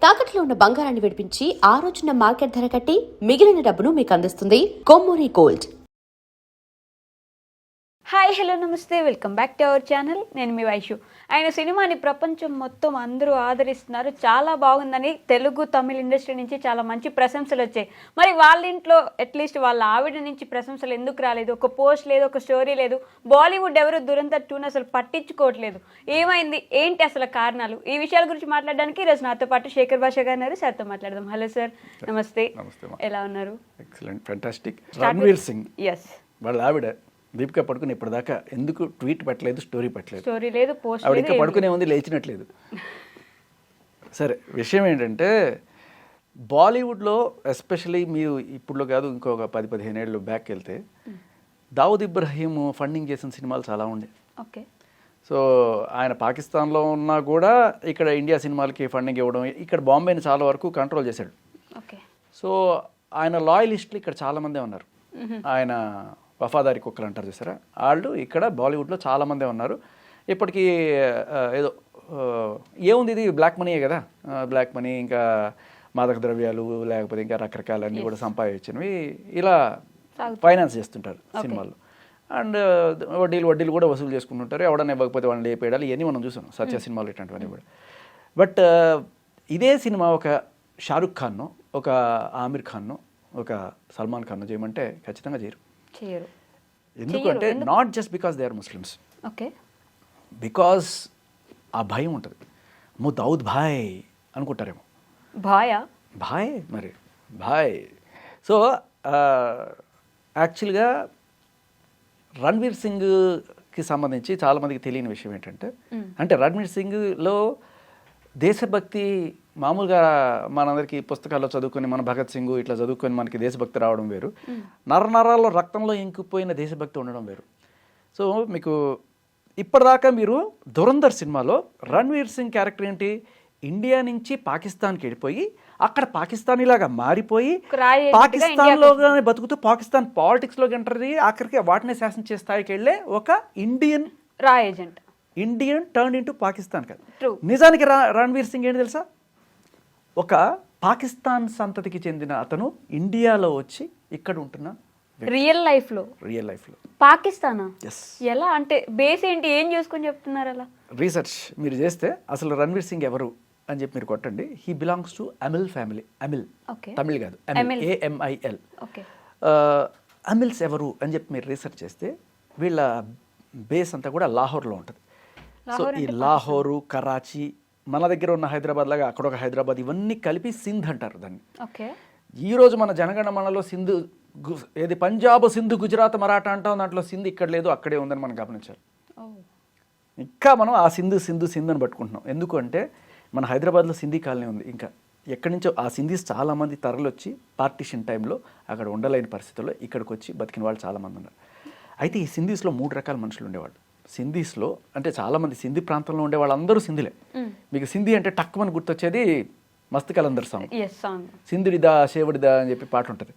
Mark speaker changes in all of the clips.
Speaker 1: తాకట్లో ఉన్న బంగారాన్ని విడిపించి ఆ రోజున మార్కెట్ ధర కట్టి మిగిలిన డబ్బును మీకు అందిస్తుంది కొమ్మూరి గోల్డ్.
Speaker 2: హాయ్ హలో నమస్తే, welcome back to our channel. నేను మీ వైషు. ఆయన సినిమాని ప్రపంచం మొత్తం అందరూ ఆదరిస్తున్నారు. చాలా బాగుందని తెలుగు తమిళ ఇండస్ట్రీ నుంచి చాలా మంచి ప్రశంసలు వచ్చాయి. మరి వాళ్ళ ఇంట్లో అట్లీస్ట్ వాళ్ళ ఆవిడ నుంచి ప్రశంసలు ఎందుకు రాలేదు? ఒక పోస్ట్ లేదు, ఒక స్టోరీ లేదు. బాలీవుడ్ ఎవరు దురంధర్ 2ని అసలు పట్టించుకోవట్లేదు. ఏమైంది, ఏంటి అసలు కారణాలు? ఈ విషయాల గురించి మాట్లాడడానికి ఈరోజు నాతో పాటు శేఖర్ భాష గారు ఉన్నారు. సార్తో మాట్లాడదాం. హలో సార్, నమస్తే. ఎలా ఉన్నారు?
Speaker 3: Excellent, fantastic. Ranveer Singh
Speaker 2: yes,
Speaker 3: వాళ్ళ ఆవిడ దీపిక పడుకుని ఇప్పటిదాకా ఎందుకు ట్వీట్ పెట్టలేదు, స్టోరీ
Speaker 2: లేదు, పోస్ట్
Speaker 3: ఆవిడ ఇంకా పడుకునే ఉంది, లేచినట్లేదు. సరే, విషయం ఏంటంటే బాలీవుడ్లో ఎస్పెషలీ మీరు ఇప్పుడులో కాదు ఇంకొక 10-15 ఏళ్ళు బ్యాక్ వెళ్తే దావుద్ ఇబ్రహీం ఫండింగ్ చేసిన సినిమాలు చాలా ఉండే.
Speaker 2: ఓకే.
Speaker 3: సో ఆయన పాకిస్తాన్లో ఉన్నా కూడా ఇక్కడ ఇండియా సినిమాలకి ఫండింగ్ ఇవ్వడం, ఇక్కడ బాంబేని చాలా వరకు కంట్రోల్ చేశాడు.
Speaker 2: ఓకే.
Speaker 3: సో ఆయన లాయలిస్టులు ఇక్కడ చాలామందే ఉన్నారు. ఆయన వఫాదారి కుక్కలు అంటారు చూసారా, వాళ్ళు ఇక్కడ బాలీవుడ్లో చాలామందే ఉన్నారు. ఇప్పటికీ ఏదో ఏముంది, ఇది బ్లాక్ మనీయే కదా, బ్లాక్ మనీ ఇంకా మాదక ద్రవ్యాలు లేకపోతే ఇంకా రకరకాలన్నీ కూడా సంపాదించినవి ఇలా ఫైనాన్స్ చేస్తుంటారు సినిమాల్లో. అండ్ వడ్డీలు కూడా వసూలు చేసుకుంటుంటారు. ఎవడన్నా ఇవ్వకపోతే వాళ్ళని లేపేయాలి, ఇవన్నీ మనం చూసాం సత్య సినిమాలు ఇట్లాంటివన్నీ కూడా. బట్ ఇదే సినిమా ఒక షారుఖ్ ఖాన్ను, ఒక ఆమిర్ ఖాన్ను, ఒక సల్మాన్ ఖాన్ను చేయమంటే ఖచ్చితంగా చేయరు. ఎందుకంటే not just because they are Muslims,
Speaker 2: okay,
Speaker 3: because ఆ భయం ఉంటుంది. దావుద్ భాయ్ అనుకుంటారేమో. భాయ్ మరి భాయ్. సో యాక్చువల్గా రణ్వీర్ సింగ్కి సంబంధించి చాలామందికి తెలియని విషయం ఏంటంటే, అంటే రణ్వీర్ సింగ్లో దేశభక్తి మామూలుగా మనందరికీ పుస్తకాల్లో చదువుకొని మన భగత్ సింగ్ ఇట్లా చదువుకొని మనకి దేశభక్తి రావడం వేరు, నరనరాల్లో రక్తంలో ఇంకిపోయిన దేశభక్తి ఉండడం వేరు. సో మీకు ఇప్పటిదాకా మీరు దురంధర్ సినిమాలో రణ్వీర్ సింగ్ క్యారెక్టర్ ఏంటి, ఇండియా నుంచి పాకిస్తాన్కి వెళ్ళిపోయి అక్కడ పాకిస్తానీలాగా మారిపోయి పాకిస్తాన్లోనే బతుకుతూ పాకిస్తాన్ పాలిటిక్స్లోకి ఎంటర్ అయ్యి ఆఖరికి వాటిని శాసించే స్థాయికి వెళ్ళే ఒక ఇండియన్
Speaker 2: రా agent.
Speaker 3: Indian turn into Pakistan కాదు. నిజానికి రణ్వీర్ సింగ్ ఏంటి తెలుసా, ఒక పాకిస్తాన్ సంతతికి చెందిన అతను ఇండియాలో వచ్చి ఇక్కడ ఉంటున్న
Speaker 2: రియల్ లైఫ్లో పాకిస్తానా? ఎలా అంటే బేస్ ఏంటి, ఏం చేసుకొని చెప్తున్నారు? అలా
Speaker 3: రీసెర్చ్ మీరు చేస్తే అసలు రణ్వీర్ సింగ్ ఎవరు అని చెప్పి మీరు కొట్టండి. He belongs to Amil family. Amil Tamil కాదు, AMIL. అమిల్స్ ఎవరు అని చెప్పి మీరు రీసెర్చ్ చేస్తే వీళ్ళ బేస్ అంతా కూడా లాహోర్లో ఉంటుంది. సో ఈ లాహోరు, కరాచీ, మన దగ్గర ఉన్న హైదరాబాద్ లాగా అక్కడ ఒక హైదరాబాద్, ఇవన్నీ కలిపి సింధ్ అంటారు దాన్ని. ఈరోజు మన జనగణమనలో సింధు ఏది పంజాబ్, సింధు, గుజరాత్, మరాఠా అంటాం, దాంట్లో సింధు ఇక్కడ లేదు, అక్కడే ఉందని మనం గమనించాలి. ఇంకా మనం ఆ సింధు అని పట్టుకుంటున్నాం. ఎందుకంటే మన హైదరాబాద్లో సింధీ కాలనీ ఉంది. ఇంకా ఎక్కడి నుంచో ఆ సింధీస్ చాలామంది తరలి వచ్చి పార్టీషన్ టైంలో అక్కడ ఉండలేని పరిస్థితుల్లో ఇక్కడికి వచ్చి బతికిన వాళ్ళు చాలామంది ఉన్నారు. అయితే ఈ సింధీస్లో 3 రకాల మనుషులు ఉండేవాళ్ళు. సింధీస్లో అంటే చాలామంది సింధీ ప్రాంతంలో ఉండే వాళ్ళందరూ సింధులే. మీకు సింధీ అంటే టక్కుమని గుర్తొచ్చేది మస్త్ కలందర్ సాంగ్, సింధుడిదా శేవుడిదా అని చెప్పి పాట ఉంటుంది.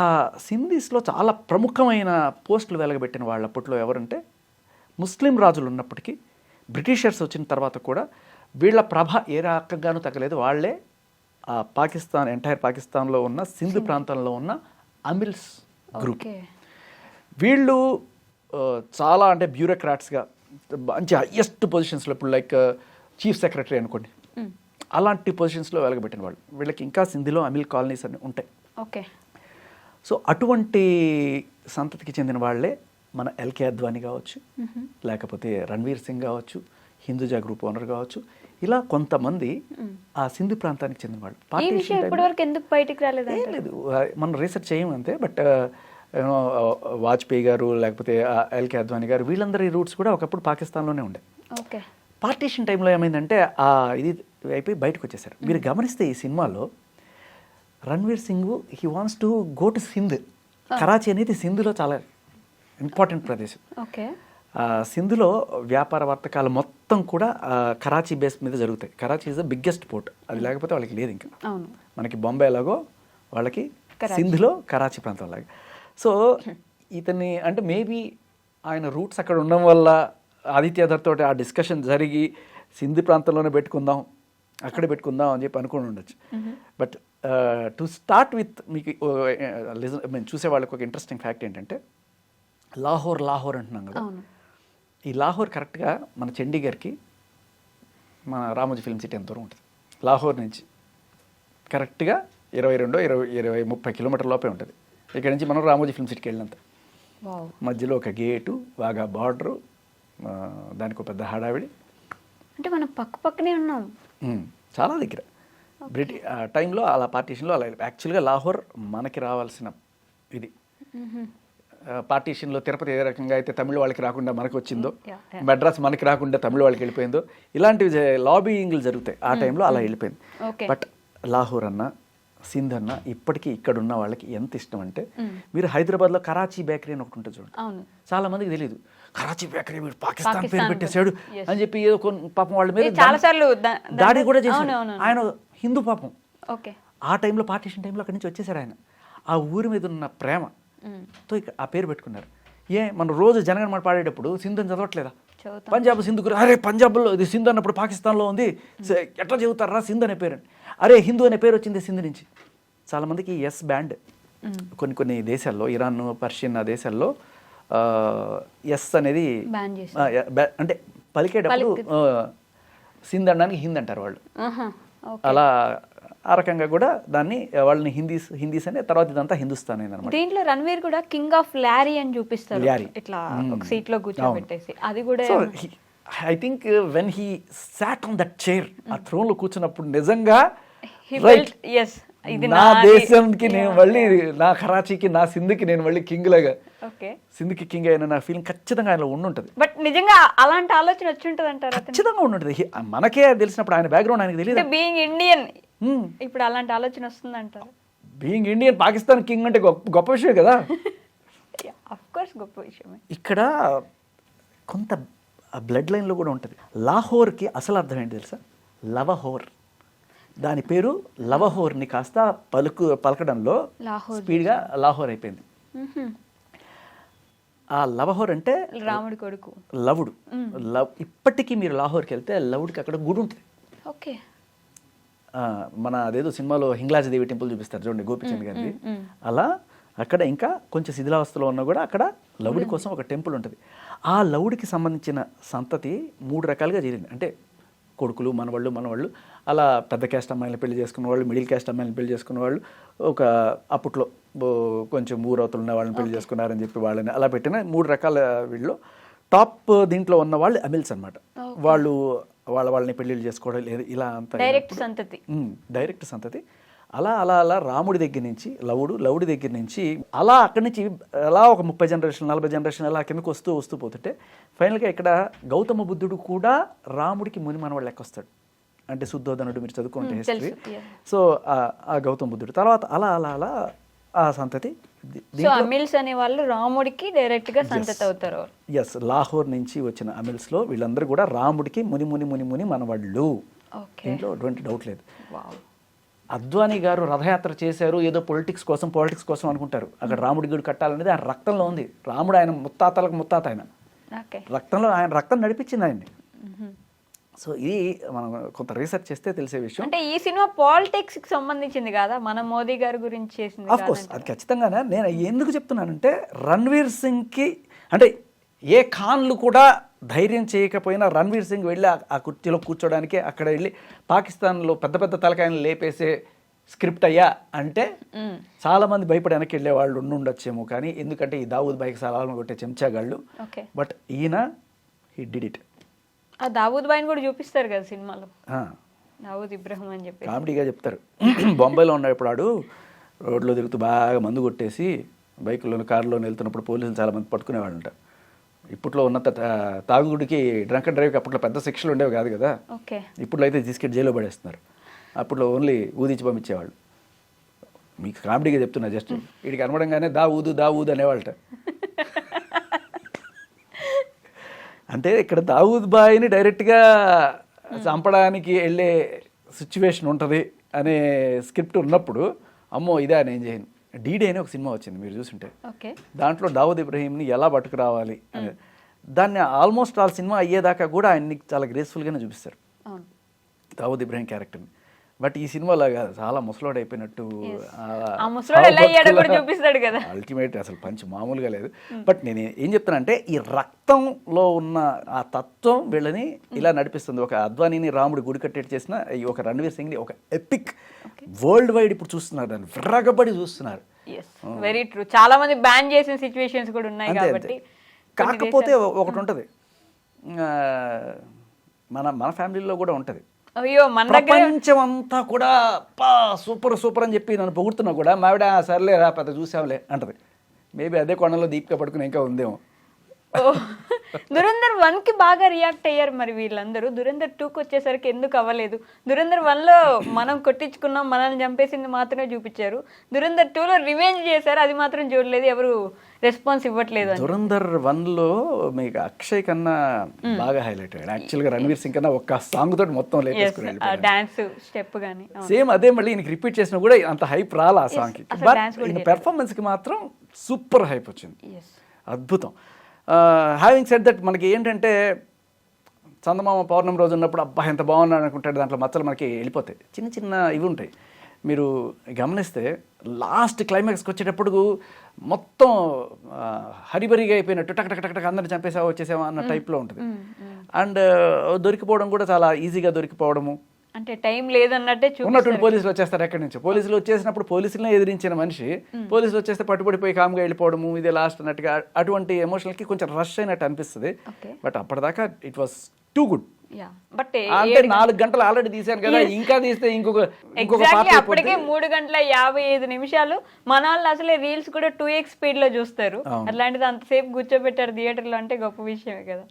Speaker 3: ఆ సింధీస్లో చాలా ప్రముఖమైన పోస్టులు వెలగబెట్టిన వాళ్ళు అప్పట్లో ఎవరంటే ముస్లిం రాజులు ఉన్నప్పటికీ బ్రిటిషర్స్ వచ్చిన తర్వాత కూడా వీళ్ళ ప్రభ ఏ రకంగానూ తగ్గలేదు. వాళ్ళే ఆ పాకిస్తాన్, ఎంటైర్ పాకిస్తాన్లో ఉన్న సింధు ప్రాంతంలో ఉన్న అమిల్స్ గ్రూప్. వీళ్ళు చాలా అంటే బ్యూరోక్రాట్స్గా మంచి హయ్యెస్ట్ పొజిషన్స్లో, ఇప్పుడు లైక్ చీఫ్ సెక్రటరీ అనుకోండి, అలాంటి పొజిషన్స్లో వెలగబెట్టిన వాళ్ళు. వీళ్ళకి ఇంకా సింధిలో అమిల్ కాలనీస్ అని ఉంటాయి.
Speaker 2: ఓకే.
Speaker 3: సో అటువంటి సంతతికి చెందిన వాళ్ళే మన LK అద్వానీ కావచ్చు, లేకపోతే రణ్వీర్ సింగ్ కావచ్చు, హిందూజా గ్రూప్ ఓనర్ కావచ్చు, ఇలా కొంతమంది ఆ సింధు ప్రాంతానికి చెందిన వాళ్ళు. లేదు, మనం రీసెర్చ్ చేయము అంతే. బట్ వాజ్పేయి గారు లేకపోతే LK అద్వానీ గారు వీళ్ళందరి రూట్స్ కూడా ఒకప్పుడు పాకిస్తాన్లోనే ఉండే. పార్టీషన్ టైంలో ఏమైందంటే ఇది అయిపోయి బయటకు వచ్చేసారు. మీరు గమనిస్తే ఈ సినిమాలో Ranveer Singh he wants to go to Sindh. Karachi అనేది సింధులో చాలా ఇంపార్టెంట్ ప్రదేశం. సింధులో వ్యాపార వర్తకాలు మొత్తం కూడా కరాచీ బేస్ మీద జరుగుతాయి. Karachi is the biggest port. అది లేకపోతే వాళ్ళకి లేదు. ఇంకా మనకి బాంబే లాగో వాళ్ళకి సింధులో కరాచీ ప్రాంతం లాగా. సో ఇతన్ని అంటే మేబీ ఆయన రూట్స్ అక్కడ ఉండడం వల్ల ఆదిత్య తోటి ఆ డిస్కషన్ జరిగి సింధు ప్రాంతంలోనే పెట్టుకుందాం అక్కడే పెట్టుకుందాం అని చెప్పి అనుకుని ఉండొచ్చు. బట్ టు స్టార్ట్ విత్ మీకు మేము చూసే వాళ్ళకి ఒక ఇంట్రెస్టింగ్ ఫ్యాక్ట్ ఏంటంటే లాహోర్ అంటున్నాం కదా, ఈ లాహోర్ కరెక్ట్గా మన చండీగఢ్కి మన రామోజీ ఫిల్మ్ సిటీ ఎంత దూరం ఉంటుంది. లాహోర్ నుంచి కరెక్ట్గా 22-30 కిలోమీటర్ లోపే ఉంటుంది. ఇక్కడ నుంచి మనం రామోజీ ఫిల్మ్ సిటీకి వెళ్ళినంత. మధ్యలో ఒక గేటు, బాగా బార్డరు, దానికి ఒక పెద్ద హడావిడి.
Speaker 2: అంటే మనం పక్కనే ఉన్నాం,
Speaker 3: చాలా దగ్గర. ఆ టైంలో అలా పార్టీషన్లో అలా యాక్చువల్గా లాహోర్ మనకి రావాల్సిన ఇది పార్టీషన్లో తిరుపతి ఏ రకంగా అయితే తమిళ వాళ్ళకి రాకుండా మనకు వచ్చిందో, మెడ్రాస్ మనకి రాకుండా తమిళ వాళ్ళకి వెళ్ళిపోయిందో, ఇలాంటివి లాబీయింగ్లు జరుగుతాయి. ఆ టైంలో అలా వెళ్ళిపోయింది. బట్ లాహోర్ అన్న, సింధ్ అన్న ఇప్పటికీ ఇక్కడ ఉన్న వాళ్ళకి ఎంత ఇష్టం అంటే, మీరు హైదరాబాద్లో కరాచీ బేకరీ అని ఒకటి ఉంటుంది చూడండి, చాలా మందికి తెలియదు. కరాచీ బేకరీ వీడు పాకిస్తాన్ పేరు పెట్టేశాడు అని చెప్పి ఏదో పాపం వాళ్ళ మీద దాడి కూడా చేశాడు. ఆయన హిందూ పాపం. ఆ టైంలో పార్టీషన్ టైంలో అక్కడి నుంచి వచ్చేసారు ఆయన. ఆ ఊరి మీద ఉన్న ప్రేమతో ఆ పేరు పెట్టుకున్నారు. మనం రోజు జనగణమన పాడేటప్పుడు సింధు అని చదవట్లేదా? పంజాబ్ సింధు, అరే పంజాబ్లో ఇది సింధు అన్నప్పుడు పాకిస్తాన్లో ఉంది, ఎట్లా చెబుతారా సింధు అనే పేరు? అరే హిందూ అనే పేరు వచ్చింది సింధు నుంచి. చాలామందికి ఎస్ బ్యాండ్ కొన్ని దేశాల్లో, ఇరాన్, పర్షియన్ ఆ దేశాల్లో ఎస్ అనేది అంటే పలికేటప్పుడు సింధ్ అనడానికి హింద్ అంటారు వాళ్ళు. అలా ఆ రకంగా కూడా దాన్ని వాళ్ళని హిందీస్ అనే, తర్వాత ఇదంతా హిందుస్థాన్ అన్నమాట.
Speaker 2: దీంట్లో రణ్వీర్ కూడా కింగ్ ఆఫ్ లారీ అని చూపిస్తారు, ఇట్లా ఒక సీట్ లో కూర్చోబెట్టేసి. అది కూడా
Speaker 3: I think when he sat on that chair, ఆ థ్రోన్ లో కూర్చున్నప్పుడు నిజంగా నా దేశానికి నేను మళ్ళీ, నా కరాచీకి, నా సింధ్కి నేను మళ్ళీ కింగ్ లాగా, సింధ్కి కింగ్ అయిన నా ఫీలింగ్ ఖచ్చితంగా ఆయన ఉండుంటది.
Speaker 2: బట్ నిజంగా అలాంటి ఆలోచన వచ్చి ఉంటుంది అంటారు?
Speaker 3: ఖచ్చితంగా ఉండుంటది. మనకే తెలిసినప్పుడు ఆయన బ్యాక్గ్రౌండ్ ఆయనకు తెలియదు.
Speaker 2: బీయింగ్ ఇండియన్ ఇప్పుడు అలాంటి ఆలోచన వస్తుంది అంటారు?
Speaker 3: బీయింగ్ ఇండియన్, పాకిస్తాన్ కింగ్ అంటే గొప్ప విషయం కదా.
Speaker 2: ఆఫ్ కోర్స్ గొప్ప విషయమే.
Speaker 3: ఇక్కడ కొంత బ్లడ్ లైన్లో కూడా ఉంటుంది. లాహోర్కి అసలు అర్థం ఏంటి తెలుసా? లవహోర్. దాని పేరు లవహోర్ని కాస్త పలకడంలో స్పీడ్గా లాహోర్ అయిపోయింది. ఆ లవహోర్ అంటే
Speaker 2: రాముడి కొడుకు,
Speaker 3: లవుడు. ఇప్పటికీ మీరు లాహోర్కి వెళ్తే లవుడికి అక్కడ గుడి ఉంటుంది.
Speaker 2: ఓకే.
Speaker 3: మన అదేదో సినిమాలో హింగ్లాజ్ దేవి టెంపుల్ చూపిస్తారు చూడండి, గోపిచంద్ గారిది. అలా అక్కడ ఇంకా కొంచెం శిథిలావస్థలో ఉన్నా కూడా అక్కడ లవుడి కోసం ఒక టెంపుల్ ఉంటుంది. ఆ లవుడికి సంబంధించిన సంతతి 3 రకాలుగా చేరింది. అంటే కొడుకులు, మనవాళ్ళు అలా పెద్ద క్యాస్ట్ అమ్మాయిని పెళ్లి చేసుకున్న వాళ్ళు, మిడిల్ క్యాస్ట్ అమ్మాయిని పెళ్లి చేసుకున్న వాళ్ళు, ఒక అప్పట్లో కొంచెం ఊరవతలు ఉన్న వాళ్ళని పెళ్లి చేసుకున్నారని చెప్పి వాళ్ళని అలా పెట్టిన 3 రకాల వీళ్ళు. టాప్ దీంట్లో ఉన్న వాళ్ళు అమిల్స్ అనమాట. వాళ్ళని పెళ్లిళ్ళు చేసుకోవడం లేదు, ఇలా అంతా డైరెక్ట్ సంతతి. అలా రాముడి దగ్గర నుంచి లవుడి దగ్గర నుంచి అలా అక్కడి నుంచి అలా ఒక 30 జనరేషన్ 40 జనరేషన్ అలా కిందకు వస్తూ పోతుంటే ఫైనల్గా ఇక్కడ గౌతమ బుద్ధుడు కూడా రాముడికి ముని మనవాళ్ళు లెక్క వస్తాడు. అంటే శుద్ధోధనుడు, మీరు చదువుకుంటే హిస్టరీ. సో ఆ గౌతమ బుద్ధుడు తర్వాత అలా ఆ సంతతి.
Speaker 2: అమిల్స్ అనే వాళ్ళు రాముడికి డైరెక్ట్ గా సంతతి అవుతారు.
Speaker 3: ఎస్, లాహోర్ నుంచి వచ్చిన అమిల్స్ లో వీళ్ళందరూ కూడా రాముడికి ముని మనవాళ్ళు. దీంట్లో ఎటువంటి డౌట్ లేదు. అద్వానీ గారు రథయాత్ర చేశారు ఏదో పొలిటిక్స్ కోసం అనుకుంటారు. అక్కడ రాముడి గుడి కట్టాలనేది ఆయన రక్తంలో ఉంది. రాముడు ఆయన ముత్తాత ఆయన రక్తంలో, ఆయన రక్తం నడిపించింది ఆయన్ని. సో ఇది మనం కొంత రీసెర్చ్ చేస్తే తెలిసే విషయం.
Speaker 2: అంటే ఈ సినిమా పాలిటిక్స్ కి సంబంధించింది కాదా, మన మోదీ గారి గురించి చేసింది?
Speaker 3: ఆఫ్ కోర్స్ అది ఖచ్చితంగానే. నేను ఎందుకు చెప్తున్నానంటే రణ్వీర్ సింగ్కి అంటే ఏ ఖాన్లు కూడా ధైర్యం చేయకపోయినా రణ్వీర్ సింగ్ వెళ్ళి ఆ కుర్చీలో కూర్చోడానికి, అక్కడ వెళ్ళి పాకిస్తాన్లో పెద్ద తలకాయలు లేపేసే స్క్రిప్ట్ అయ్యా అంటే చాలా మంది భయపడి వెనక్కి వెళ్ళే వాళ్ళు ఉండొచ్చేమో. కానీ ఎందుకంటే ఈ దావూద్ భాయ్కి సలాలను కొట్టే చెంచాగాళ్ళు. బట్ ఈయన హీ డిడ్ ఇట్.
Speaker 2: ఆ దావూద్ భాయ్ని కూడా చూపిస్తారు కదా సినిమాలో, దావూద్ ఇబ్రహీం అని చెప్పి
Speaker 3: కామెడీగా చెప్తారు. బొంబాయిలో ఉన్నప్పుడు ఆడు రోడ్లో తిరుగుతూ బాగా మందు కొట్టేసి బైకుల్లో కారులో వెళ్తున్నప్పుడు పోలీసులు చాలా మంది పట్టుకునేవాళ్ళంట. ఇప్పట్లో ఉన్నంత తాగుడికి డ్రంక్ అండ్ డ్రైవ్కి అప్పట్లో పెద్ద శిక్షలు ఉండేవి కాదు కదా. ఇప్పుడు అయితే తీసుకెళ్ళి జైల్లో పడేస్తున్నారు. అప్పట్లో ఓన్లీ ఊదించి పంపించేవాళ్ళు. మీకు కామెడీగా చెప్తున్నా, జస్ట్ వీడికి అనవడంగానే దా ఊదు అనేవాళ్ళట. అంటే ఇక్కడ దావూద్ భాయ్ని డైరెక్ట్గా చంపడానికి వెళ్ళే సిచ్యువేషన్ ఉంటుంది అనే స్క్రిప్ట్ ఉన్నప్పుడు అమ్మో ఇదే నేను చేయను. డీడే అని ఒక సినిమా వచ్చింది, మీరు చూసుంటే. దాంట్లో దావూద్ ఇబ్రహీంని ఎలా పట్టుకురావాలి దాన్ని ఆల్మోస్ట్ సినిమా అయ్యేదాకా కూడా ఆయన్ని చాలా గ్రేస్ఫుల్గానే చూపిస్తారు. దావుద్ ఇబ్రాహిం క్యారెక్టర్ని. బట్ ఈ సినిమాలో కాదు, చాలా ముసలోడు అయిపోయినట్టు
Speaker 2: ఆ ముసలోడు ఎలా అయ్యాడో కూడా చూపిస్తాడు కదా.
Speaker 3: అల్టిమేట్ అసలు పంచి మామూలుగా లేదు. బట్ నేను ఏం చెప్తానంటే ఈ రక్తంలో ఉన్న ఆ తత్వం వీళ్ళని ఇలా నడిపిస్తుంది. ఒక అద్వానీని రాముడు గుడి కట్టేట్ చేసిన ఈ ఒక రణ్వీర్ సింగ్ని ఒక ఎపిక్ వరల్డ్ వైడ్ ఇప్పుడు చూస్తున్నారు, దాన్ని విర్రగబడి చూస్తున్నారు.
Speaker 2: Very true. చాలా మంది బ్యాన్ చేసిన సిచ్యువేషన్స్ కూడా ఉన్నాయి కాబట్టి.
Speaker 3: కాకపోతే ఒకటి ఉంటుంది, మన ఫ్యామిలీలో కూడా ఉంటుంది.
Speaker 2: అయ్యో, మన దగ్గర
Speaker 3: ప్రపంచం అంతా కూడా సూపర్ సూపర్ అని చెప్పి నన్ను పొగుడుతున్నా కూడా మావిడ సర్లే రా పెద్ద చూసాంలే అంటది. మేబీ అదే కొండలో దీపిక పడుకుని ఇంకా ఉందేమో.
Speaker 2: దురంధర్ 1కి బాగా రియాక్ట్ అయ్యారు మరి వీళ్ళందరూ. దురంధర్ 2కి వచ్చేసరికి ఎందుకు అవ్వలేదు? దురంధర్ 1లో మనం కొట్టించుకున్నాం, మనల్ని చంపేసింది మాత్రమే చూపించారు. దురంధర్ 2లో రివెంజ్ చేశారు, అది మాత్రం చూడలేదు, ఎవరు రెస్పాన్స్ ఇవ్వట్లేదు.
Speaker 3: దురంధర్ 1లో మీకు అక్షయ్ కన్నా బాగా హైలైట్ అయ్యాడు. యాక్చువల్గా రణ్వీర్ సింగ్ కన్నా ఒక్క సాంగ్ తోటి మొత్తం లేపేసుకుని
Speaker 2: డాన్స్ స్టెప్ కానీ
Speaker 3: సేమ్ అదే. మళ్ళీ ఈయనకి రిపీట్ చేసినా కూడా అంత హైప్ రాలా ఆ సాంగ్కి. బట్ ఈయన పెర్ఫార్మెన్స్కి మాత్రం సూపర్ హైప్ వచ్చింది, అద్భుతం. హ్యావింగ్ సెడ్ దట్ మనకి ఏంటంటే చందమామ పౌర్ణమి రోజు ఉన్నప్పుడు అబ్బా ఎంత బాగున్నాడు అనుకుంటాడు, దాంట్లో మచ్చలు మనకి వెళ్ళిపోతాయి, చిన్న చిన్న ఇవి ఉంటాయి. మీరు గమనిస్తే లాస్ట్ క్లైమాక్స్కి వచ్చేటప్పుడు మొత్తం హరిబరిగా అయిపోయినట్టు టక్ టక్ టక్ టక్ అందరిని చంపేసావా వచ్చేసావా అన్న టైప్లో ఉంటుంది. అండ్ దొరికిపోవడం కూడా చాలా ఈజీగా దొరికిపోవడము,
Speaker 2: అంటే టైం లేదన్నట్టే
Speaker 3: ఉన్నటువంటి పోలీసులు వచ్చేస్తారు ఎక్కడి నుంచి. పోలీసులు వచ్చేసినప్పుడు పోలీసులనే ఎదిరించిన మనిషి పోలీసులు వచ్చేస్తే పట్టుబడిపోయి కామ్గా వెళ్ళిపోవడము, ఇదే లాస్ట్ అన్నట్టుగా అటువంటి ఎమోషనల్కి కొంచెం రష్ అయినట్టు అనిపిస్తుంది. బట్ అప్పటిదాకా it was too good.
Speaker 2: But
Speaker 3: అంటే 4 గంటలు ఆల్రెడీ తీసాను కదా, ఇంకా తీస్తే ఇంకొక
Speaker 2: అప్పటికే 3:55 మన వాళ్ళు అసలే రీల్స్ కూడా 2x స్పీడ్ లో చూస్తారు. అట్లాంటిది అంతసేపు కూర్చోబెట్టారు థియేటర్ లో అంటే గొప్ప విషయమే కదా.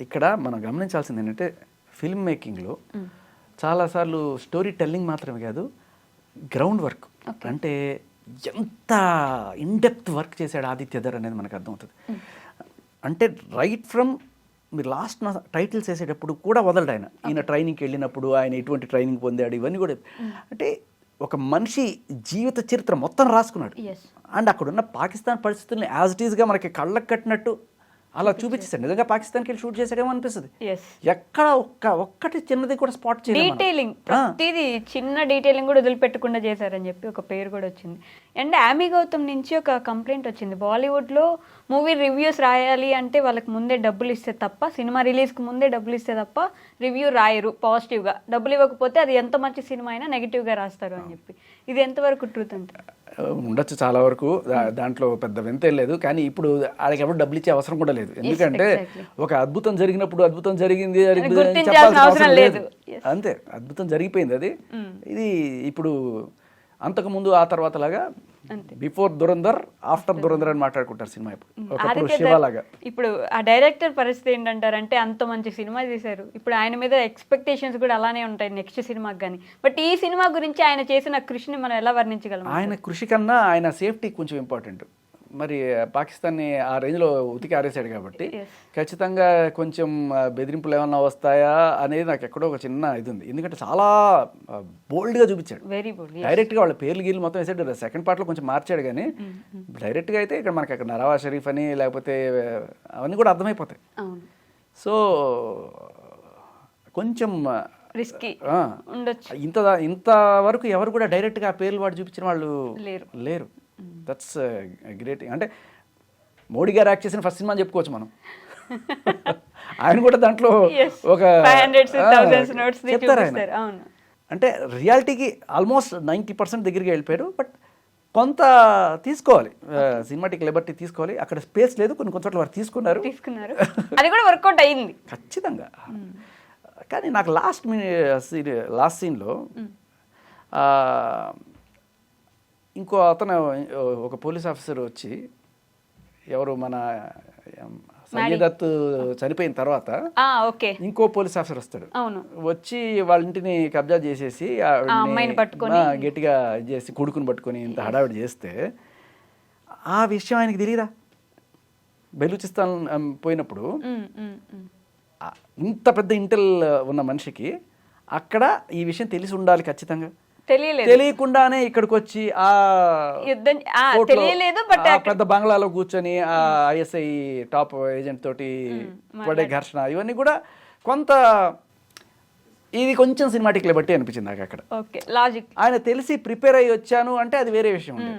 Speaker 3: ఇక్కడ మనం గమనించాల్సింది ఏంటంటే ఫిల్మ్ మేకింగ్లో చాలాసార్లు స్టోరీ టెల్లింగ్ మాత్రమే కాదు, గ్రౌండ్ వర్క్ అంటే ఎంత ఇన్డెప్త్ వర్క్ చేశాడు ఆదిత్యధర్ అనేది మనకు అర్థమవుతుంది. అంటే రైట్ ఫ్రమ్ మీరు లాస్ట్ టైటిల్స్ వేసేటప్పుడు కూడా వదలడు ఆయన. ఈయన ట్రైనింగ్కి వెళ్ళినప్పుడు ఆయన ఎటువంటి ట్రైనింగ్ పొందాడు ఇవన్నీ కూడా, అంటే ఒక మనిషి జీవిత చరిత్ర మొత్తం రాసుకున్నాడు. అండ్ అక్కడున్న పాకిస్తాన్ పరిస్థితుల్ని యాజ్ ఇట్ ఈస్గా మనకి కళ్ళకు కట్టినట్టు అలా చూపించేసాడు. నిజంగా పాకిస్తాన్కి వెళ్ళి షూట్ చేసాడేమో అనిపిస్తుంది. ఎక్కడ ఒక్కటి చిన్నది కూడా స్పాట్ చేయలేదు.
Speaker 2: డీటెయిలింగ్ ప్రతిదీ చిన్న డీటెయిలింగ్ కూడా వదిలిపెట్టకుండా చేశారని చెప్పి ఒక పేరు కూడా వచ్చింది. అండ్ ఆమీ గౌతమ్ నుంచి ఒక కంప్లైంట్ వచ్చింది, బాలీవుడ్లో మూవీ రివ్యూస్ రాయాలి అంటే వాళ్ళకి ముందే డబ్బులు ఇస్తే తప్ప, సినిమా రిలీజ్కి ముందే డబ్బులు ఇస్తే తప్ప రివ్యూ రాయరు పాజిటివ్గా. డబ్బులు ఇవ్వకపోతే అది ఎంత మంచి సినిమా అయినా నెగిటివ్గా రాస్తారు అని చెప్పి, ఇది ఎంతవరకు ట్రూత్ అంటే?
Speaker 3: ఉండొచ్చు చాలా వరకు, దాంట్లో పెద్ద వింతే లేదు. కానీ ఇప్పుడు వాళ్ళకి ఎవరు డబ్బులు ఇచ్చే అవసరం కూడా లేదు. ఎందుకంటే ఒక అద్భుతం జరిగినప్పుడు అద్భుతం జరిగింది
Speaker 2: అవసరం లేదు,
Speaker 3: అంతే, అద్భుతం జరిగిపోయింది అది. ఇది ఇప్పుడు అంతకుముందు ఆ తర్వాత లాగా బిఫోర్ దురంధర్ ఆఫ్టర్ దురంధర్ అని మాట్లాడుకుంటారు సినిమా.
Speaker 2: ఇప్పుడు ఆ డైరెక్టర్ పరిస్థితి ఏంటంటారంటే అంత మంచి సినిమా తీశారు, ఇప్పుడు ఆయన మీద ఎక్స్పెక్టేషన్స్ కూడా అలానే ఉంటాయి నెక్స్ట్ సినిమాకి కానీ. బట్ ఈ సినిమా గురించి ఆయన చేసిన కృషిని మనం ఎలా వర్ణించగలం?
Speaker 3: ఆయన కృషి కన్నా ఆయన సేఫ్టీ కొంచెం ఇంపార్టెంట్. మరి పాకిస్తాన్ని ఆ రేంజ్లో ఉతికి ఆరేసాడు కాబట్టి ఖచ్చితంగా కొంచెం బెదిరింపులు ఏమన్నా వస్తాయా అనేది నాకు ఎక్కడో ఒక చిన్న ఇది ఉంది. ఎందుకంటే చాలా బోల్డ్గా చూపించాడు,
Speaker 2: వెరీ బోల్డ్.
Speaker 3: డైరెక్ట్గా వాళ్ళ పేర్లు గీర్లు మొత్తం వేసాడు. సెకండ్ పార్ట్లో కొంచెం మార్చాడు కానీ డైరెక్ట్గా అయితే ఇక్కడ మనకి అక్కడ నవాజ్ షరీఫ్ అని లేకపోతే అవన్నీ కూడా అర్థమైపోతాయి. సో కొంచెం
Speaker 2: రిస్కీ ఉండొచ్చు.
Speaker 3: ఇంతవరకు ఎవరు కూడా డైరెక్ట్గా ఆ పేర్లు వాడు చూపించిన వాళ్ళు లేరు. That's great. అంటే మోడీ గారు యాక్ట్ చేసిన ఫస్ట్ సినిమా అని చెప్పుకోవచ్చు మనం. ఆయన కూడా దాంట్లో ఒక చెప్తారు ఆయన. అంటే రియాలిటీకి ఆల్మోస్ట్ 90% దగ్గరికి వెళ్ళిపోయారు. బట్ కొంత తీసుకోవాలి, సినిమాటిక్ లిబర్టీ తీసుకోవాలి. అక్కడ స్పేస్ లేదు, కొన్ని చోట్ల వారు తీసుకున్నారు,
Speaker 2: అది కూడా వర్కౌట్ అయింది
Speaker 3: ఖచ్చితంగా. కానీ నాకు లాస్ట్ సీన్లో ఇంకో అతను ఒక పోలీస్ ఆఫీసర్ వచ్చి, ఎవరు మన సంజయ్ దత్ చనిపోయిన తర్వాత ఇంకో పోలీస్ ఆఫీసర్ వస్తాడు, వచ్చి వాళ్ళ ఇంటిని కబ్జా చేసేసి గట్టిగా చేసి కొడుకుని పట్టుకొని ఇంత హడావిడి చేస్తే ఆ విషయం ఆయనకి తెలియదా? బెలూచిస్తాన్ పోయినప్పుడు ఇంత పెద్ద ఇంటెల్ ఉన్న మనిషికి అక్కడ ఈ విషయం తెలిసి ఉండాలి ఖచ్చితంగా. తెలియకుండానే ఇక్కడికి వచ్చి ఆ పెద్ద బంగ్లాలో కూర్చొని ఆ ఐఎస్ఐ టాప్ ఏజెంట్ తోటి పడే ఘర్షణ, ఇవన్నీ కూడా కొంత ఇది కొంచెం సినిమాటిక్ బట్టి అనిపించింది నాకు అక్కడ.
Speaker 2: Okay, logic.
Speaker 3: ఆయన తెలిసి ప్రిపేర్ అయ్యి వచ్చాను అంటే అది వేరే విషయం ఉంది,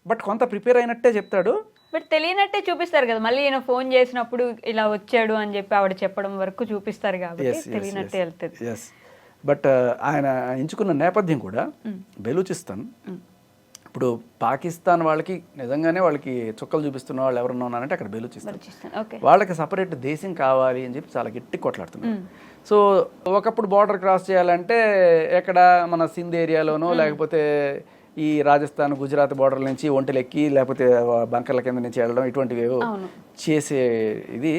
Speaker 3: బట్ కొంత ప్రిపేర్ అయినట్టే చెప్తాడు,
Speaker 2: బట్ తెలియనట్టే చూపిస్తారు కదా. మళ్ళీ ఈయన ఫోన్ చేసినప్పుడు ఇలా వచ్చాడు అని చెప్పి ఆవిడ చెప్పడం వరకు చూపిస్తారు కాబట్టి తెలియనట్టే వెళ్తుంది.
Speaker 3: ఎస్, బట్ ఆయన ఎంచుకున్న నేపథ్యం కూడా బెలూచిస్తాన్. ఇప్పుడు పాకిస్తాన్ వాళ్ళకి నిజంగానే వాళ్ళకి చుక్కలు చూపిస్తున్న వాళ్ళు ఎవరన్నా ఉన్నారంటే అక్కడ బెలూచిస్తాన్. వాళ్ళకి సపరేట్ దేశం కావాలి అని చెప్పి చాలా గట్టి కొట్లాడుతున్నారు. సో ఒకప్పుడు బార్డర్ క్రాస్ చేయాలంటే ఎక్కడ మన సింధ్ ఏరియాలోనో లేకపోతే ఈ రాజస్థాన్ గుజరాత్ బార్డర్ నుంచి ఒంటెలెక్కి లేకపోతే బంకర్ల కింద నుంచి వెళ్ళడం ఇటువంటివి చేసే ఇది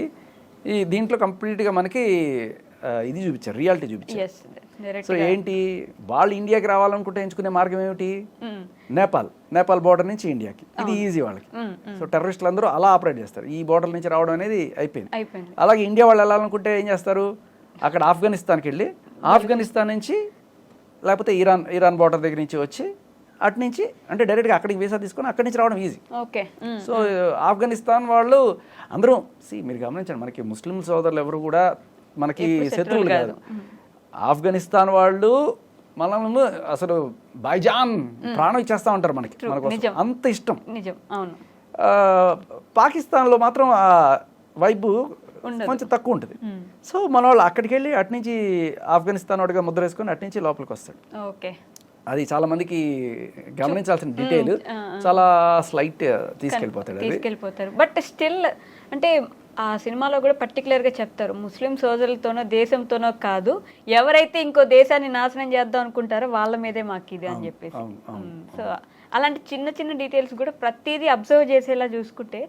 Speaker 3: ఈ దీంట్లో కంప్లీట్గా మనకి ఇది చూపించారు, రియాలిటీ చూపించారు. సో ఏంటి, వాళ్ళు ఇండియాకి రావాలనుకుంటే ఎంచుకునే మార్గం ఏమిటి, నేపాల్ బార్డర్ నుంచి ఇండియాకి, ఇది ఈజీ వాళ్ళకి. సో టెర్రరిస్టులు అందరూ అలా ఆపరేట్ చేస్తారు, ఈ బార్డర్ నుంచి రావడం అనేది అయిపోయింది. అలాగే ఇండియా వాళ్ళు వెళ్ళాలనుకుంటే ఏం చేస్తారు, అక్కడ ఆఫ్ఘనిస్తాన్కి వెళ్ళి ఆఫ్ఘనిస్తాన్ నుంచి లేకపోతే ఇరాన్ బార్డర్ దగ్గర నుంచి వచ్చి అటు నుంచి అంటే డైరెక్ట్గా అక్కడికి వీసా తీసుకొని అక్కడి నుంచి రావడం ఈజీ. సో ఆఫ్ఘనిస్తాన్ వాళ్ళు అందరూ మీరు గమనించండి, మనకి ముస్లిం సోదరులు ఎవరు కూడా మనకి శత్రువులు కాదు. ఆఫ్ఘనిస్తాన్ వాళ్ళు మనల్ని అసలు బైజాన్ ప్రాణం ఇచ్చేస్తా ఉంటారు మనకి, మనకు అంత ఇష్టం. పాకిస్తాన్లో మాత్రం ఆ వైబు కొంచెం తక్కువ ఉంటుంది. సో మన వాళ్ళు అక్కడికి వెళ్ళి అటు నుంచి ఆఫ్ఘనిస్తాన్ వాడిగా ముద్ర వేసుకొని అటు నుంచి లోపలికి వస్తాడు. అది చాలా మందికి గమనించాల్సిన డీటెయిల్, చాలా స్లైట్ తీసుకెళ్ళిపోతారు.
Speaker 2: బట్ స్టిల్ అంటే ఆ సినిమాలో కూడా పర్టికులర్గా చెప్తారు, ముస్లిం సోదరులతోనో దేశంతోనో కాదు, ఎవరైతే ఇంకో దేశాన్ని నాశనం చేద్దాం అనుకుంటారో వాళ్ళ మీదే మాకు ఇది అని చెప్పేసి. సో అలాంటి చిన్న చిన్న డీటెయిల్స్ కూడా ప్రతిదీ అబ్జర్వ్ చేసేలా చూసుకుంటే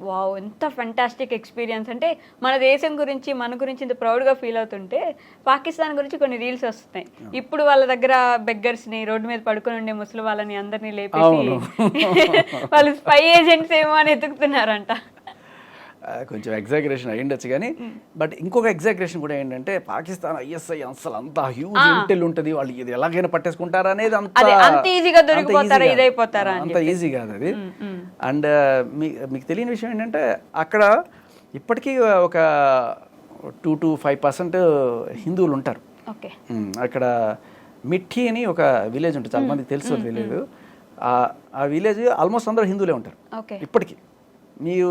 Speaker 2: వావ్, ఎంత ఫెంటాస్టిక్ ఎక్స్పీరియన్స్. అంటే మన దేశం గురించి మన గురించి ఇంత ప్రౌడ్గా ఫీల్ అవుతుంటే పాకిస్తాన్ గురించి కొన్ని రీల్స్ వస్తున్నాయి. ఇప్పుడు వాళ్ళ దగ్గర బెగ్గర్స్ని, రోడ్డు మీద పడుకొని ఉండే ముసలి వాళ్ళని అందరినీ లేపేసి వాళ్ళు స్పై ఏజెంట్స్ ఏమో అని ఎతుకుతున్నారంట.
Speaker 3: కొంచెం ఎగ్జాగరేషన్ అయ్యిండొచ్చు కానీ, బట్ ఇంకొక ఎగ్జాగరేషన్ కూడా ఏంటంటే పాకిస్తాన్ ఐఎస్ఐ అసలు అంత హ్యూజ్ ఇంటెల్ ఉంటుంది, వాళ్ళు ఇది ఎలాగైనా పట్టేసుకుంటారా అనేది
Speaker 2: అంత ఈజీగా దొరికిపోతారా, ఇదైపోతారా,
Speaker 3: అంత ఈజీ కాదు అది. అండ్ మీకు తెలియని విషయం ఏంటంటే అక్కడ ఇప్పటికీ ఒక 2 to 5% హిందువులు ఉంటారు. అక్కడ మిఠీ అని ఒక విలేజ్ ఉంటుంది, చాలా మందికి తెలుసు తెలియదు. ఆ విలేజ్ ఆల్మోస్ట్ అందరూ హిందువులే ఉంటారు ఇప్పటికీ. మీరు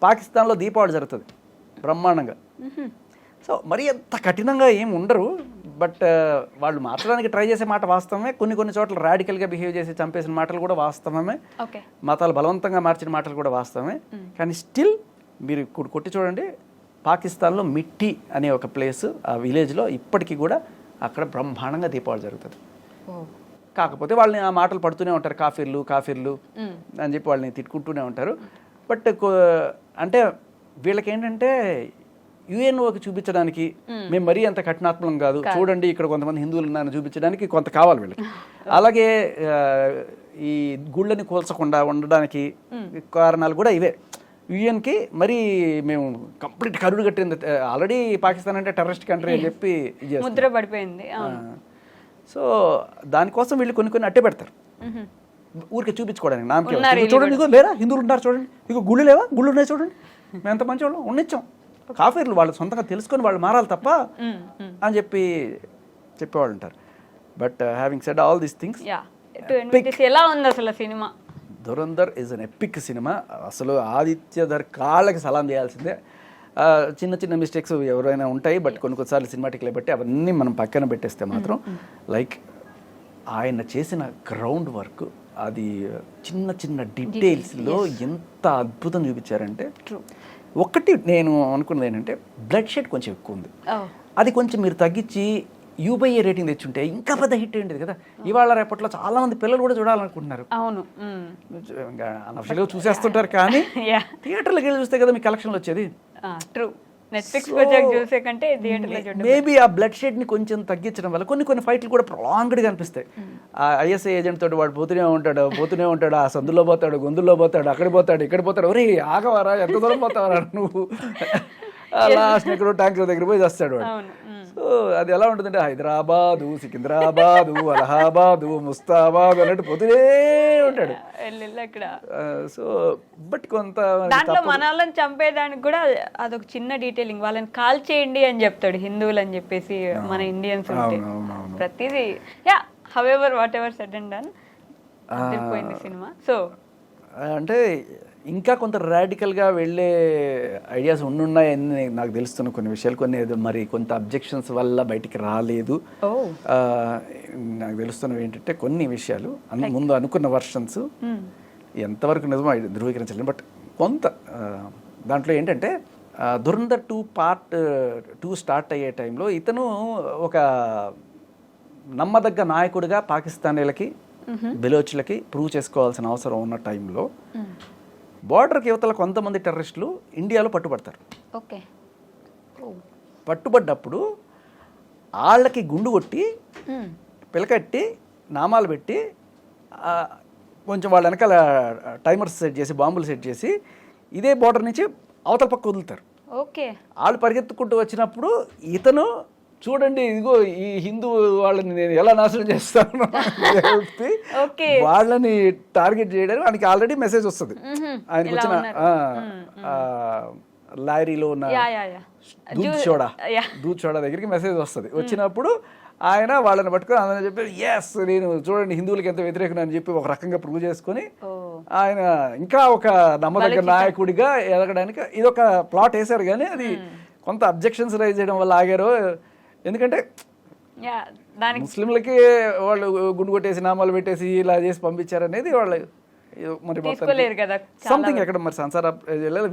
Speaker 3: పాకిస్తాన్లో దీపావళి జరుగుతుంది బ్రహ్మాండంగా. సో మరి అంత కఠినంగా ఏమి ఉండరు, బట్ వాళ్ళు మార్చడానికి ట్రై చేసే మాట వాస్తవమే, కొన్ని చోట్ల రాడికల్గా బిహేవ్ చేసి చంపేసిన మాటలు కూడా వాస్తవమే, మతాలు బలవంతంగా మార్చిన మాటలు కూడా వాస్తవమే. కానీ స్టిల్ మీరు ఇప్పుడు కొట్టి చూడండి, పాకిస్తాన్లో మిట్టి అనే ఒక ప్లేస్, ఆ విలేజ్లో ఇప్పటికీ కూడా అక్కడ బ్రహ్మాండంగా దీపావళి జరుగుతుంది. కాకపోతే వాళ్ళని ఆ మాటలు పడుతూనే ఉంటారు, కాఫీర్లు అని చెప్పి వాళ్ళని తిట్టుకుంటూనే ఉంటారు. బట్ అంటే వీళ్ళకి ఏంటంటే యుఎన్ఓకి చూపించడానికి మేము మరీ అంత కఠినాత్మకం కాదు, చూడండి ఇక్కడ కొంతమంది హిందువులు ఉన్నారని చూపించడానికి కొంత కావాలి వీళ్ళకి. అలాగే ఈ గుళ్ళని కూల్చకుండా ఉండడానికి కారణాలు కూడా ఇవే. యుఎన్కి మరి మేము కంప్లీట్ కరుడు కట్టింది, ఆల్రెడీ పాకిస్తాన్ అంటే టెర్రరిస్ట్ కంట్రీ అని చెప్పి
Speaker 2: ముద్ర పడిపోయింది.
Speaker 3: సో దానికోసం వీళ్ళు కొన్ని అట్టే పెడతారు ఊరికే చూపించుకోవడానికి. నామకే చూడండి, ఇగో లేరా హిందువులు ఉన్నారు చూడండి, ఇగో గుళ్ళు లేవా, గుళ్ళు ఉన్నాయి చూడండి, మేము ఎంత మంచి వాళ్ళం ఉండొచ్చాం. కాఫీర్లు వాళ్ళు సొంతంగా తెలుసుకొని వాళ్ళు మారాలి తప్ప అని చెప్పేవాళ్ళు ఉంటారు. But having said all these things,
Speaker 2: ఎలా ఉంది అసలు cinema?
Speaker 3: Dhurandhar is an epic cinema. అసలు ఆదిత్యధర్ కాళ్ళకి సలాం చేయాల్సిందే. చిన్న మిస్టేక్స్ ఎవరైనా ఉంటాయి, బట్ కొన్నిసార్లు సినిమాటిక్లే బట్టి అవన్నీ మనం పక్కన పెట్టేస్తే మాత్రం లైక్ ఆయన చేసిన గ్రౌండ్ వర్క్, అది చిన్న డీటెయిల్స్లో ఎంత అద్భుతం చూపించారంటే. ఒక్కటి నేను అనుకున్నది ఏంటంటే బ్లడ్ షెడ్ కొంచెం ఎక్కువ ఉంది, అది కొంచెం మీరు తగ్గించి యూబైఏ రేటింగ్ తెచ్చుంటే ఇంకా పెద్ద హిట్ ఏంటిది కదా. ఇవాళ రేపట్లో చాలా మంది పిల్లలు కూడా చూడాలనుకుంటున్నారు.
Speaker 2: అవును,
Speaker 3: అనఫిషియల్గా చూసేస్తుంటారు కానీ థియేటర్లోకి వెళ్ళి చూస్తే కదా మీ కలెక్షన్లు వచ్చేది.
Speaker 2: నెట్ఫ్లిక్స్ ప్రాజెక్ట్ చూసే కంటే థియేటర్లో చూడడం.
Speaker 3: మేబీ ఆ బ్లడ్ షెడ్ని కొంచెం తగ్గించడం వల్ల కొన్ని ఫైట్లు కూడా ప్రొలాంగ్డ్గా అనిపిస్తాయి. ఆ ఐఎస్ఐ ఏజెంట్ తోటి వాడు పోతూనే ఉంటాడు, ఆ సందులో పోతాడు, గొంతుల్లో పోతాడు, అక్కడ పోతాడు, ఇక్కడ పోతాడు, ఒరే ఆగవారా, ఎంత దూరం పోతావరా నువ్వు, లాస్ట్ ఎక్కడో ట్యాంకర్ దగ్గర పోయి వస్తాడు వాడు. అది ఎలా ఉంటుందంటే హైదరాబాదు, సికింద్రాబాదు, అలహాబాదు, ముస్తాబాదు అన్నట్టు పోతూనే ఉంటాడు.
Speaker 2: అక్కడ
Speaker 3: సో బట్ కొంత
Speaker 2: దాంట్లో మన వాళ్ళని చంపేదానికి కూడా అదొక చిన్న డీటెయిలింగ్, వాళ్ళని కాల్ చేయండి అని చెప్తాడు హిందువులు అని చెప్పేసి మన ఇండియన్స్ ఉంటే ప్రతిదీ. Yeah however what ever said and done అదిరిపోయింది సినిమా. సో
Speaker 3: అంటే ఇంకా కొంత రాడికల్గా వెళ్ళే ఐడియాస్ ఉన్నాయని నాకు తెలుస్తున్న కొన్ని విషయాలు, కొన్ని మరి కొంత అబ్జెక్షన్స్ వల్ల బయటికి రాలేదు. నాకు తెలుస్తున్నవి ఏంటంటే కొన్ని విషయాలు ముందు అనుకున్న వర్షన్స్ ఎంతవరకు నిజమో ధృవీకరించలేదు. బట్ కొంత దాంట్లో ఏంటంటే దురంధర్ 2 Part 2 స్టార్ట్ అయ్యే టైంలో ఇతను ఒక నమ్మదగ్గ నాయకుడిగా పాకిస్తానీలకి బెలోచ్లకి ప్రూవ్ చేసుకోవాల్సిన అవసరం ఉన్న టైంలో బార్డర్కి యువతల కొంతమంది టెర్రరిస్టులు ఇండియాలో పట్టుబడతారు.
Speaker 2: ఓకే,
Speaker 3: పట్టుబడ్డప్పుడు వాళ్ళకి గుండు కొట్టి పిలకట్టి నామాలు పెట్టి కొంచెం వాళ్ళ వెనకాల టైమర్స్ సెట్ చేసి బాంబులు సెట్ చేసి ఇదే బార్డర్ నుంచి అవతల పక్క వదులుతారు.
Speaker 2: ఓకే,
Speaker 3: వాళ్ళు పరిగెత్తుకుంటూ వచ్చినప్పుడు ఇతను చూడండి ఇదిగో ఈ హిందూ వాళ్ళని నేను ఎలా నాశనం చేస్తాను చెప్పి వాళ్ళని టార్గెట్ చేయడానికి ఆయనకి ఆల్రెడీ మెసేజ్ వస్తుంది. ఆయనకు వచ్చిన లారీలో ఉన్న దూద్ చోడా దగ్గరికి మెసేజ్ వస్తుంది. వచ్చినప్పుడు ఆయన వాళ్ళని పట్టుకొని అందరూ చెప్పారు ఎస్ నేను చూడండి హిందువులకి ఎంత వ్యతిరేకం అని చెప్పి ఒక రకంగా ప్రూవ్ చేసుకొని ఆయన ఇంకా ఒక నమ్మదగ్గ నాయకుడిగా ఎదగడానికి ఇది ఒక ప్లాట్ వేశారు. కానీ అది కొంత అబ్జెక్షన్స్ రైజ్ చేయడం వల్ల ఆగారు. ఎందుకంటే ముస్లింలకి వాళ్ళు గుండు కొట్టేసి నామాలు పెట్టేసి ఇలా చేసి పంపించారు అనేది వాళ్ళు మరి సంథింగ్ ఎక్కడ మరి సంసార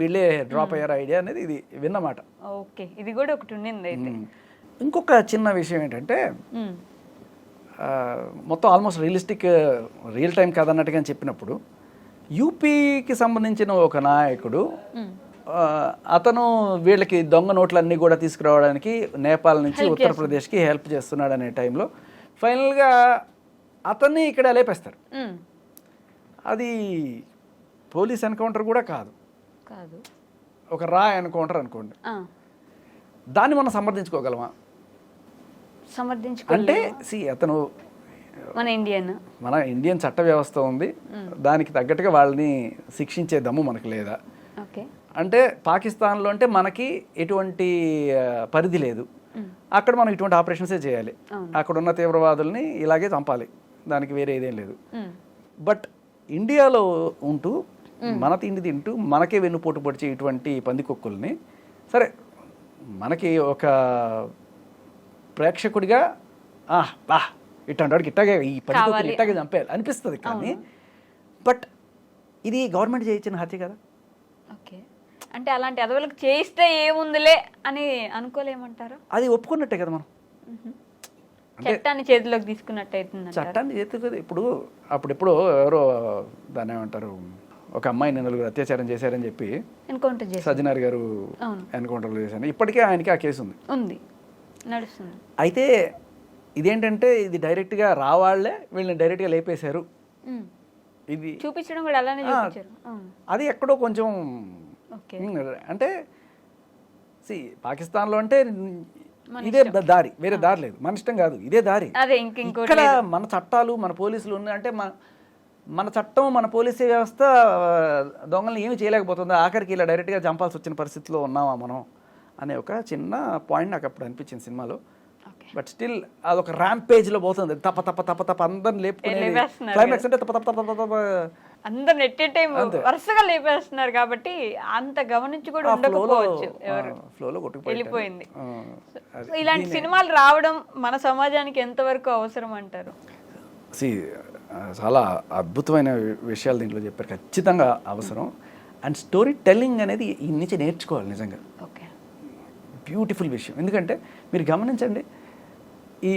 Speaker 3: వీళ్ళే డ్రాప్ అయ్యారు ఐడియా అనేది ఇది విన్నమాట.
Speaker 2: ఓకే, ఇది కూడా ఒకటి ఉండింది.
Speaker 3: ఇంకొక చిన్న విషయం ఏంటంటే మొత్తం ఆల్మోస్ట్ రియల్ టైం కథ అన్నట్టుగా చెప్పినప్పుడు యూపీకి సంబంధించిన ఒక నాయకుడు అతను వీళ్ళకి దొంగ నోట్లన్నీ కూడా తీసుకురావడానికి నేపాల్ నుంచి ఉత్తరప్రదేశ్కి హెల్ప్ చేస్తున్నాడు అనే టైంలో ఫైనల్గా అతన్ని ఇక్కడ లేపేస్తారు. అది పోలీస్ ఎన్కౌంటర్ కూడా కాదు, ఒక రా ఎన్కౌంటర్ అనుకోండి. దాన్ని మనం సమర్థించుకోగలమా? అంటే అతను మన ఇండియన్ చట్ట వ్యవస్థ ఉంది, దానికి తగ్గట్టుగా వాళ్ళని శిక్షించే దమ్ము మనకు లేదా? అంటే పాకిస్తాన్లో అంటే మనకి ఎటువంటి పరిధి లేదు, అక్కడ మనం ఇటువంటి ఆపరేషన్సే చేయాలి, అక్కడ ఉన్న తీవ్రవాదుల్ని ఇలాగే చంపాలి, దానికి వేరే ఏదేం లేదు. బట్ ఇండియాలో ఉంటూ మన తిండి తింటూ మనకే వెన్నుపోటు పొడిచే ఇటువంటి పందికొక్కుల్ని సరే మనకి ఒక ప్రేక్షకుడిగా ఇట్లాంటి ఇట్టాగే ఈ పందికొక్కులు ఇట్టాగే చంపేయాలి అనిపిస్తుంది. కానీ బట్ ఇది గవర్నమెంట్ చేయించిన హత్య కదా.
Speaker 2: ఓకే, అంటే అలాంటి అదవులకు చేయిస్తే ఏముందిలే అని అనుకోలేమంటారు.
Speaker 3: అది ఒప్పుకున్నట్టే కదా మనం,
Speaker 2: చట్టాన్ని చేతిలోకి తీసుకున్నట్టు అవుతుంది.
Speaker 3: చట్టాన్ని చేతిలోకి అప్పుడెప్పుడు ఎవరో దాన్ని ఏమంటారు, ఒక అమ్మాయిని 4 అత్యాచారం చేశారని చెప్పి సజ్జనార్ గారు ఎన్కౌంటర్లో చేశారు. ఇప్పటికే ఆయనకి ఆ కేసు
Speaker 2: ఉంది, నడుస్తుంది.
Speaker 3: అయితే ఇదేంటంటే ఇది డైరెక్ట్గా రావాళ్లే వీళ్ళని డైరెక్ట్గా లేపేశారు, ఇది
Speaker 2: చూపించడం కూడా అలానే చూపించారు.
Speaker 3: అది ఎక్కడో కొంచెం అంటే పాకిస్తాన్లో అంటే ఇదే దారి, వేరే దారి లేదు, మన ఇష్టం కాదు, ఇదే దారి. ఇక్కడ మన చట్టాలు మన పోలీసులు ఉన్నాయంటే మన చట్టం మన పోలీసు వ్యవస్థ దొంగల్ని ఏమి చేయలేకపోతుంది, ఆఖరికి ఇలా డైరెక్ట్గా చంపాల్సి వచ్చిన పరిస్థితిలో ఉన్నామా మనం అనే ఒక చిన్న పాయింట్ నాకు అప్పుడు అనిపించింది సినిమాలో. బట్ స్టిల్ అదొక ర్యాంపేజ్లో పోతుంది, తప్ప తప్ప తప్ప తప్ప అందరిని లేపుకునే క్లైమాక్స్ అంటే తప్ప తప్ప తప్ప తప్ప
Speaker 2: అందరు నెట్ టైం వరుసగా లేపేస్తున్నారు కాబట్టి అంత గమనించి కూడా ఉండకపోవచ్చు,
Speaker 3: ఫ్లోలో
Speaker 2: వెళ్ళిపోయింది. ఇలాంటి సినిమాలు రావడం మన సమాజానికి ఎంతవరకు అవసరం అంటారు?
Speaker 3: చాలా అద్భుతమైన విషయాలు దీంట్లో చెప్పారు, ఖచ్చితంగా అవసరం. అండ్ స్టోరీ టెల్లింగ్ అనేది ఈ నుంచి నేర్చుకోవాలి నిజంగా. బ్యూటిఫుల్ విషయం. ఎందుకంటే మీరు గమనించండి, ఈ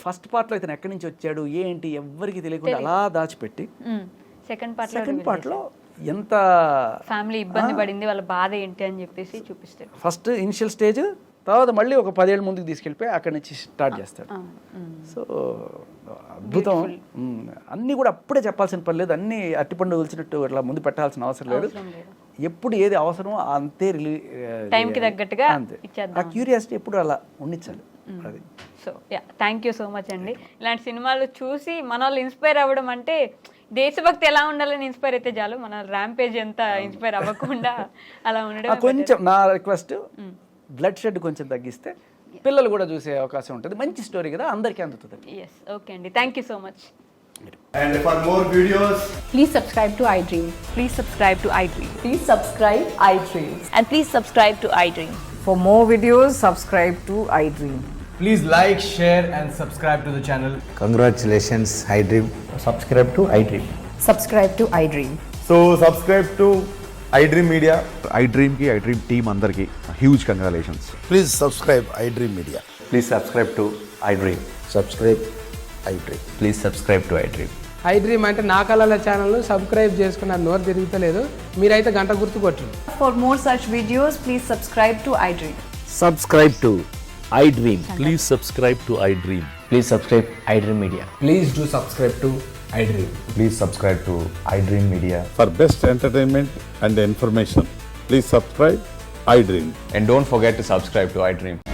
Speaker 3: ఫస్ట్ పార్ట్లో ఇతను ఎక్కడి నుంచి వచ్చాడు ఏంటి ఎవ్వరికి తెలియకుండా అలా దాచిపెట్టి సెకండ్ పార్ట్లో ఎంత
Speaker 2: ఫ్యామిలీ ఇబ్బంది పడింది, వాళ్ళ బాధ ఏంటి అని చెప్పేసి చూపిస్తాడు.
Speaker 3: ఫస్ట్ ఇనిషియల్ స్టేజ్, తర్వాత మళ్ళీ ఒక 10 ఏళ్ళ ముందుకు తీసుకెళ్ళిపోయి అక్కడి నుంచి స్టార్ట్ చేస్తాడు. సో అద్భుతం. అన్నీ కూడా అప్పుడే చెప్పాల్సిన పని లేదు, అన్నీ అట్టిపండు ఒలిచినట్టు ఇట్లా ముందు పెట్టాల్సిన అవసరం లేదు. ఎప్పుడు ఏది అవసరమో అంతే
Speaker 2: టైంకి తగ్గట్టుగా
Speaker 3: అంతే. ఆ క్యూరియాసిటీ ఎప్పుడు అలా ఉండించాలి. అది.
Speaker 2: So yeah, thank you so much అండి. ఇలాంటి సినిమాలు చూసి మన వాళ్ళు ఇన్స్పైర్ అవ్వడం అంటే దేశభక్తి ఎలా ఉండాలని ఇన్స్పైర్ అయితే చాలు, మన ర్యాంపేజ్ ఎంత ఇన్స్పైర్ అవ్వకుండా అలా ఉండడం
Speaker 3: కొంచెం నా రిక్వెస్ట్, బ్లడ్ షెడ్ కొంచెం తగ్గిస్తే పిల్లలు కూడా చూసే అవకాశం ఉంటుంది. మంచి స్టోరీ కదా, అందరికీ అందుతుంది.
Speaker 2: ఎస్, ఓకే అండి, thank you so much.
Speaker 4: And for more videos,
Speaker 5: Please subscribe to iDream.
Speaker 6: Please subscribe to iDream.
Speaker 5: Please subscribe iDream.
Speaker 6: And please subscribe to iDream.
Speaker 7: For more videos, subscribe to iDream.
Speaker 4: please like, share and subscribe to the channel.
Speaker 8: Congratulations, iDream.
Speaker 9: Subscribe to iDream.
Speaker 5: Subscribe to iDream.
Speaker 4: So subscribe to iDream Media.
Speaker 10: iDream ki iDream team andarki huge congratulations.
Speaker 8: Please subscribe iDream Media.
Speaker 9: Please subscribe to iDream.
Speaker 8: Subscribe iDream.
Speaker 9: Please subscribe to iDream.
Speaker 11: iDream అంటే నా కళల channel subscribe చేసుకున్నారు, నోరు తిరుగుతలేదు, మీరైతే గంట గుర్తు కొట్టండి.
Speaker 5: For more such videos, please subscribe to iDream.
Speaker 9: Subscribe to iDream.
Speaker 12: Please subscribe to iDream.
Speaker 9: Please subscribe iDream Media.
Speaker 4: Please do subscribe to iDream.
Speaker 10: Please subscribe to iDream Media.
Speaker 12: For best entertainment and information, please subscribe iDream.
Speaker 9: And don't forget to subscribe to iDream.